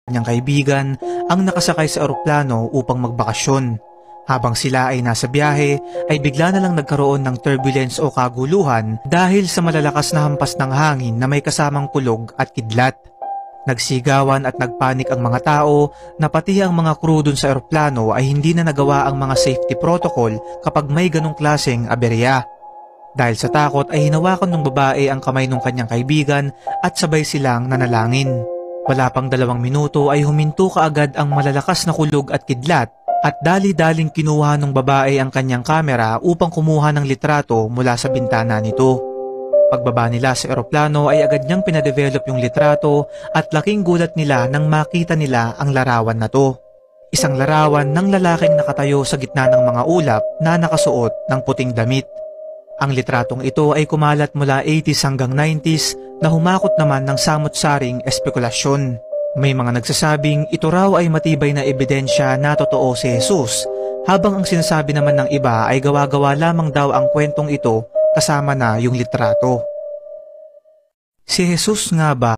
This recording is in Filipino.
kanyang kaibigan ang nakasakay sa eroplano upang magbakasyon. Habang sila ay nasa biyahe, ay bigla na lang nagkaroon ng turbulence o kaguluhan dahil sa malalakas na hampas ng hangin na may kasamang kulog at kidlat. Nagsigawan at nagpanik ang mga tao na pati ang mga crew dun sa eroplano ay hindi na nagawa ang mga safety protocol kapag may ganong klaseng aberya. Dahil sa takot ay hinawakan ng babae ang kamay ng kanyang kaibigan at sabay silang nanalangin. Wala pang 2 minuto ay huminto kaagad ang malalakas na kulog at kidlat at dali-daling kinuha ng babae ang kanyang kamera upang kumuha ng litrato mula sa bintana nito. Pagbaba nila sa eroplano ay agad niyang pinadevelop yung litrato at laking gulat nila nang makita nila ang larawan na to. Isang larawan ng lalaking nakatayo sa gitna ng mga ulap na nakasuot ng puting damit. Ang litratong ito ay kumalat mula 80s hanggang 90s na humakot naman ng samot-saring espekulasyon. May mga nagsasabing ito raw ay matibay na ebidensya na totoo si Jesus, habang ang sinasabi naman ng iba ay gawa-gawa lamang daw ang kwentong ito kasama na yung litrato. Si Jesus nga ba